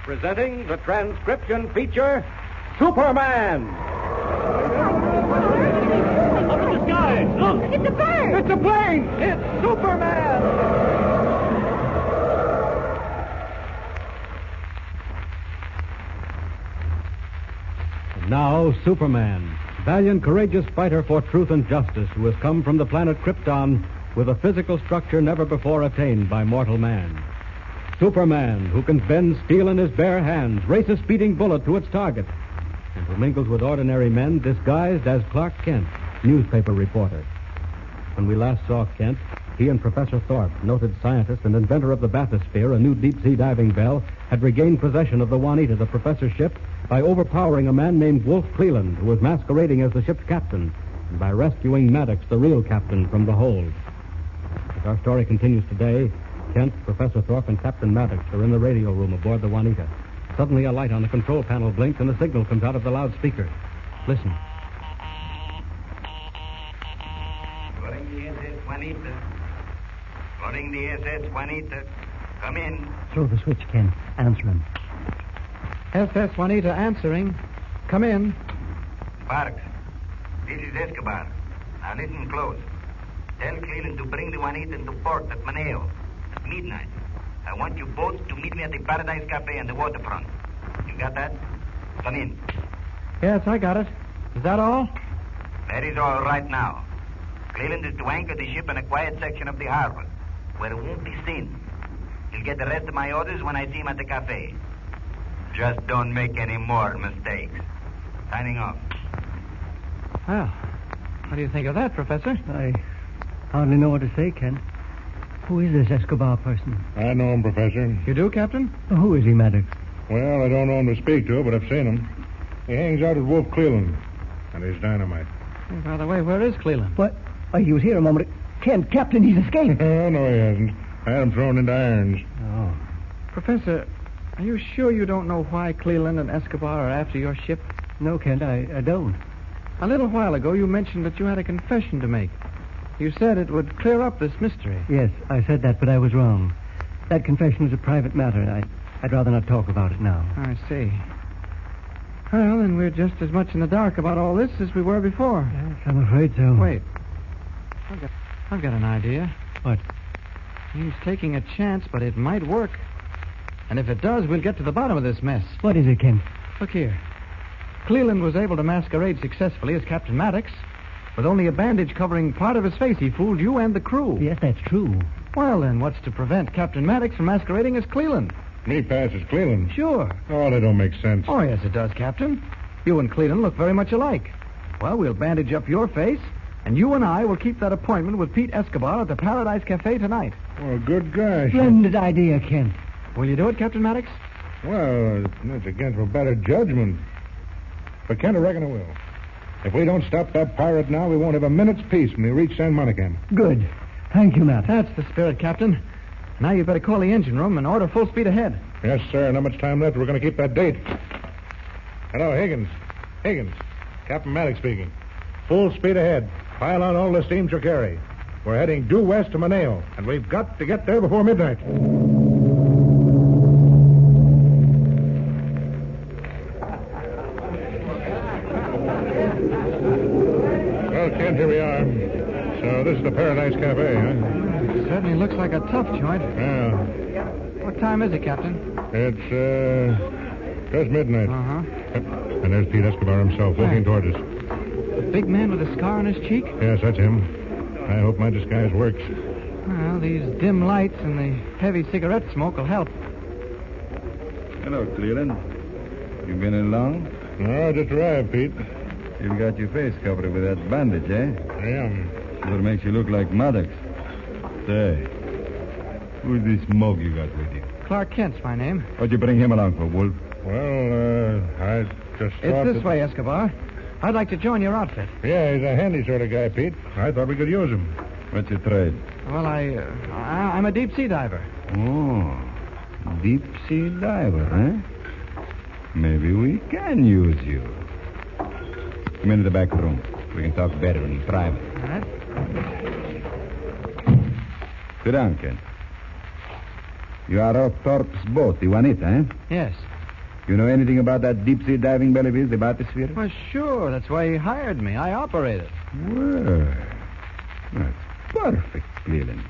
presenting the transcription feature, Superman. Up in the sky! Look! It's a bird! It's a plane! It's Superman! And now, Superman, valiant, courageous fighter for truth and justice, who has come from the planet Krypton with a physical structure never before attained by mortal man. Superman, who can bend steel in his bare hands, race a speeding bullet to its target, and who mingles with ordinary men disguised as Clark Kent, newspaper reporter. When we last saw Kent, he and Professor Thorpe, noted scientist and inventor of the bathysphere, a new deep-sea diving bell, had regained possession of the Juanita, the professor's ship, by overpowering a man named Wolf Cleland, who was masquerading as the ship's captain, and by rescuing Maddox, the real captain, from the hold. As our story continues today, Kent, Professor Thorpe, and Captain Maddox are in the radio room aboard the Juanita. Suddenly, a light on the control panel blinks, and a signal comes out of the loudspeaker. Listen. Boarding the SS Juanita. Boarding the SS Juanita. Come in. Throw the switch, Ken. Answer him. SS Juanita answering. Come in. Sparks. This is Escobar. Now listen close. Tell Cleland to bring the Juanita into port at Maneo at midnight. I want you both to meet me at the Paradise Cafe on the waterfront. You got that? Come in. Yes, I got it. Is that all? That is all right now. Cleland is to anchor the ship in a quiet section of the harbor, where it won't be seen. He'll get the rest of my orders when I see him at the cafe. Just don't make any more mistakes. Signing off. Well, what do you think of that, Professor? I hardly know what to say, Ken. Who is this Escobar person? I know him, Professor. You do, Captain? Who is he, Maddox? Well, I don't know him to speak to, but I've seen him. He hangs out with Wolf Cleland and his dynamite. Hey, by the way, where is Cleland? What? Why, he was here a moment ago. Ken, Captain, he's escaped. Oh, no, he hasn't. I had him thrown into irons. Oh. Professor, are you sure you don't know why Cleland and Escobar are after your ship? No, Kent, I don't. A little while ago, you mentioned that you had a confession to make. You said it would clear up this mystery. Yes, I said that, but I was wrong. That confession is a private matter. I'd rather not talk about it now. I see. Well, then we're just as much in the dark about all this as we were before. Yes, I'm afraid so. Wait. I've got an idea. What? He's taking a chance, but it might work. And if it does, we'll get to the bottom of this mess. What is it, Ken? Look here. Cleland was able to masquerade successfully as Captain Maddox. With only a bandage covering part of his face, he fooled you and the crew. Yes, that's true. Well, then, what's to prevent Captain Maddox from masquerading as Cleland? Me passes Cleland. Sure. Oh, that don't make sense. Oh, yes, it does, Captain. You and Cleland look very much alike. Well, we'll bandage up your face, and you and I will keep that appointment with Pete Escobar at the Paradise Cafe tonight. Well, good gosh. Splendid idea, Ken. Will you do it, Captain Maddox? Well, it's against my better judgment. But Kent, I reckon I will. If we don't stop that pirate now, we won't have a minute's peace when we reach San Monica. Good. Thank you, Matt. That's the spirit, Captain. Now you better call the engine room and order full speed ahead. Yes, sir. Not much time left. We're going to keep that date. Hello, Higgins. Higgins. Captain Maddox speaking. Full speed ahead. Pile on all the steams you carry. We're heading due west to Maneo, and we've got to get there before midnight. Well, Kent, here we are. So this is the Paradise Cafe, huh? Certainly looks like a tough joint. Yeah. What time is it, Captain? It's, just midnight. Uh-huh. Yep. And there's Pete Escobar himself walking toward us. The big man with a scar on his cheek? Yes, that's him. I hope my disguise works. Well, these dim lights and the heavy cigarette smoke will help. Hello, Cleland. You been in long? No, I just arrived, Pete. You've got your face covered with that bandage, eh? I am. Sure makes you look like Maddox. Say, who's this mug you got with you? Clark Kent's my name. What'd you bring him along for, Wolf? Well, I just thought It's this way, Escobar. I'd like to join your outfit. Yeah, he's a handy sort of guy, Pete. I thought we could use him. What's your trade? Well, I'm a deep-sea diver. Oh, deep-sea diver, eh? Maybe we can use you. Come into the back room. We can talk better in private. All right. Sit down, Kent. You are off Thorpe's boat, the Juanita, eh? Yes. You know anything about that deep-sea diving belly of his, the bathysphere? Well, sure. That's why he hired me. I operate it. Well, that's perfect, Cleveland.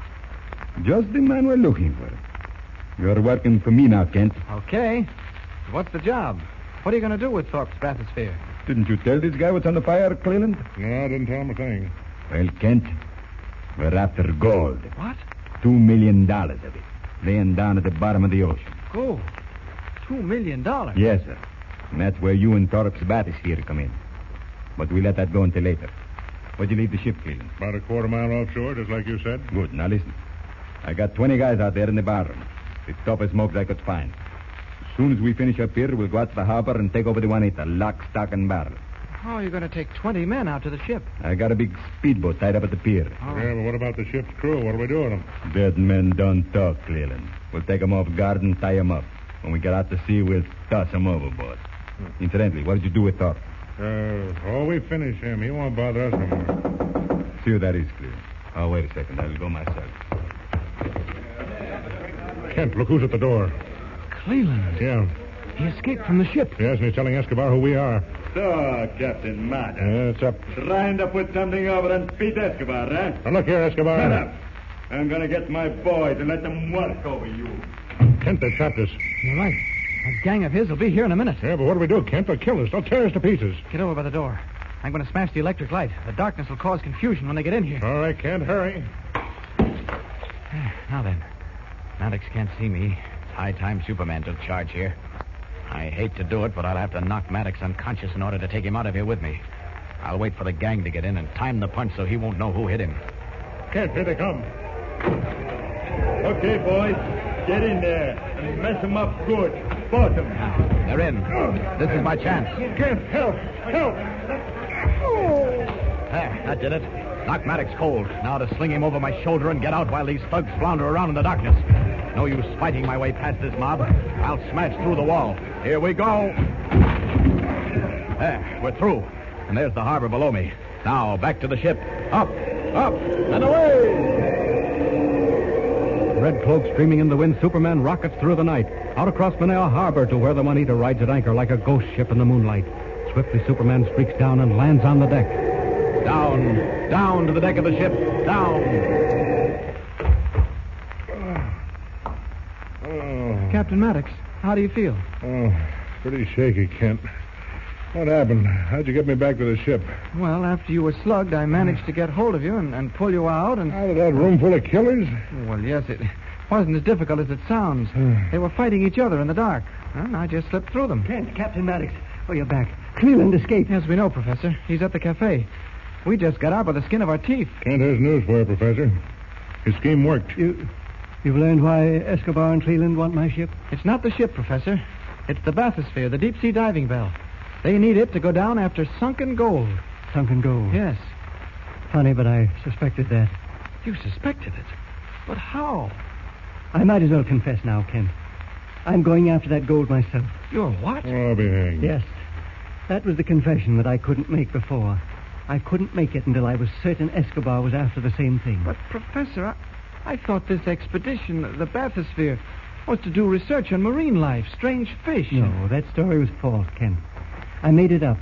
Just the man we're looking for. You're working for me now, Kent. Okay. What's the job? What are you going to do with Thorpe's bathysphere? Didn't you tell this guy what's on the fire, Cleveland? No, I didn't tell him a thing. Well, Kent, we're after gold. What? $2 million of it, laying down at the bottom of the ocean. Gold? $2 million? Yes, sir. And that's where you and Thorpe's bathysphere come in. But we let that go until later. Where'd you leave the ship, Cleveland? About a quarter mile offshore, just like you said. Good. Now listen. I got 20 guys out there in the barroom. The toughest smokes I could find. As soon as we finish up here, we'll go out to the harbor and take over the Juanita, lock, stock, and barrel. How are you going to take 20 men out to the ship? I got a big speedboat tied up at the pier. Oh. Yeah, but what about the ship's crew? What do we do with them? Dead men don't talk, Cleveland. We'll take them off guard and tie them up. When we get out to sea, we'll toss them overboard. Incidentally, what did you do with Thorpe? We finish him. He won't bother us no more. See who that is, Cleveland. Oh, wait a second. I'll go myself. Kent, look who's at the door. Cleveland. Yeah. He escaped from the ship. Yes, and he's telling Escobar who we are. So, Captain Mata. Yeah, it's up. Trying to put something over and beat Escobar, eh? Now, look here, Escobar. Shut up. I'm going to get my boys and let them work over you. Kent, they trapped us. You're right. That gang of his will be here in a minute. Yeah, but what do we do, Kent? They'll kill us. They'll tear us to pieces. Get over by the door. I'm going to smash the electric light. The darkness will cause confusion when they get in here. All right, Kent, hurry. Now then. Maddox can't see me. It's high time Superman took charge here. I hate to do it, but I'll have to knock Maddox unconscious in order to take him out of here with me. I'll wait for the gang to get in and time the punch so he won't know who hit him. Kent, here they come. Okay, boys. Get in there and mess them up good. Both of them. They're in. This is my chance. Kent, help! Help! There, that did it. Knock Maddox cold. Now to sling him over my shoulder and get out while these thugs flounder around in the darkness. No use fighting my way past this mob. I'll smash through the wall. Here we go. There, we're through. And there's the harbor below me. Now, back to the ship. Up, and away! Red cloak streaming in the wind, Superman rockets through the night, out across Manila Harbor to where the Juanita rides at anchor like a ghost ship in the moonlight. Swiftly, Superman streaks down and lands on the deck. Down to the deck of the ship. Down. Captain Maddox, how do you feel? Oh, pretty shaky, Kent. What happened? How'd you get me back to the ship? Well, after you were slugged, I managed to get hold of you and pull you out and... Out of that room full of killers? Well, yes, it wasn't as difficult as it sounds. They were fighting each other in the dark. And I just slipped through them. Kent, Captain Maddox. Oh, you're back. Cleveland escaped. Yes, we know, Professor. He's at the cafe. We just got out by the skin of our teeth. Kent has news for you, Professor. His scheme worked. You've learned why Escobar and Cleveland want my ship? It's not the ship, Professor. It's the bathysphere, the deep-sea diving bell. They need it to go down after sunken gold. Sunken gold? Yes. Funny, but I suspected that. You suspected it? But how? I might as well confess now, Kent. I'm going after that gold myself. You're what? Oh, I'll be hanged. Yes. That was the confession that I couldn't make before. I couldn't make it until I was certain Escobar was after the same thing. But, Professor, I thought this expedition, the bathysphere, was to do research on marine life, strange fish. No, that story was false, Kent. I made it up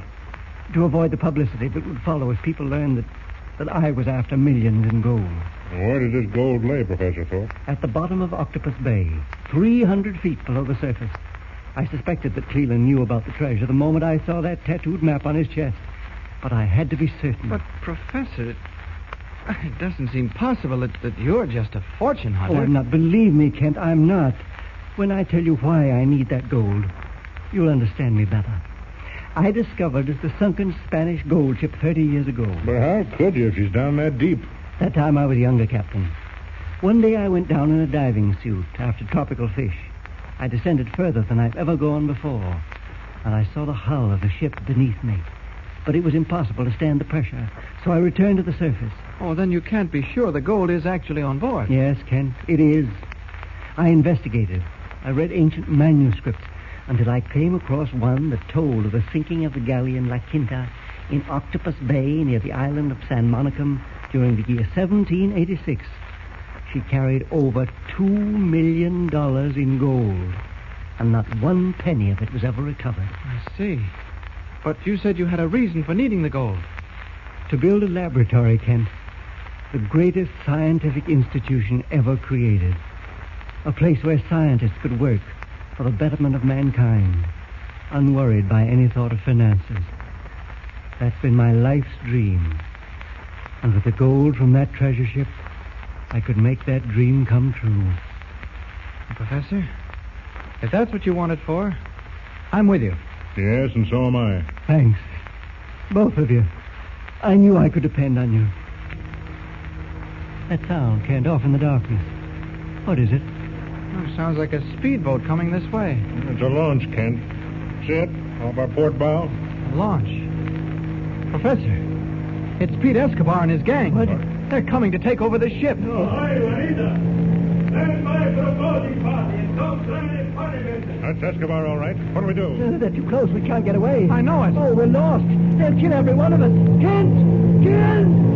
to avoid the publicity that would follow if people learned that I was after millions in gold. Where did this gold lay, Professor Thorpe? At the bottom of Octopus Bay, 300 feet below the surface. I suspected that Cleveland knew about the treasure the moment I saw that tattooed map on his chest. But I had to be certain. But, Professor, it doesn't seem possible that you're just a fortune hunter. Oh, I'm not. Believe me, Kent, I'm not. When I tell you why I need that gold, you'll understand me better. I discovered the sunken Spanish gold ship 30 years ago. But how could you if she's down that deep? That time I was younger, Captain. One day I went down in a diving suit after tropical fish. I descended further than I've ever gone before, and I saw the hull of the ship beneath me. But it was impossible to stand the pressure, so I returned to the surface. Oh, then you can't be sure the gold is actually on board. Yes, Kent, it is. I investigated. I read ancient manuscripts until I came across one that told of the sinking of the galleon La Quinta in Octopus Bay near the island of San Monicum during the year 1786. she carried over $2 million in gold, and not one penny of it was ever recovered. I see. But you said you had a reason for needing the gold. To build a laboratory, Kent. The greatest scientific institution ever created. A place where scientists could work for the betterment of mankind, unworried by any thought of finances. That's been my life's dream. And with the gold from that treasure ship, I could make that dream come true. Professor, if that's what you want it for, I'm with you. Yes, and so am I. Thanks. Both of you. I knew I could depend on you. That sound, Kent, off in the darkness. What is it? Oh, sounds like a speedboat coming this way. It's a launch, Kent. See it? Off our port bow? A launch. Professor, it's Pete Escobar and his gang. What? They're coming to take over the ship. Hi, Juanita. Stand by for a boating party and don't try any funny business. That's Escobar, all right. What do we do? They're too close. We can't get away. I know it. Oh, we're lost. They'll kill every one of us. Kent! Kent!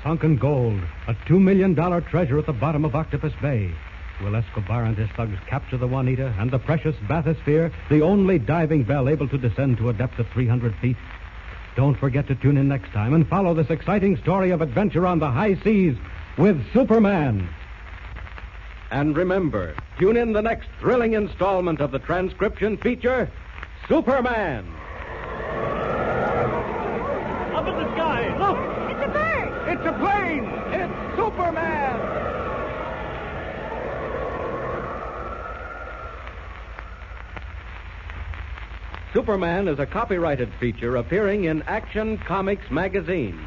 Sunken gold, a $2 million treasure at the bottom of Octopus Bay. Will Escobar and his thugs capture the Juanita and the precious bathysphere, the only diving bell able to descend to a depth of 300 feet? Don't forget to tune in next time and follow this exciting story of adventure on the high seas with Superman. And remember, tune in the next thrilling installment of the transcription feature, Superman. Up in the sky, look! It's a bird. It's a plane! It's Superman! Superman is a copyrighted feature appearing in Action Comics magazine.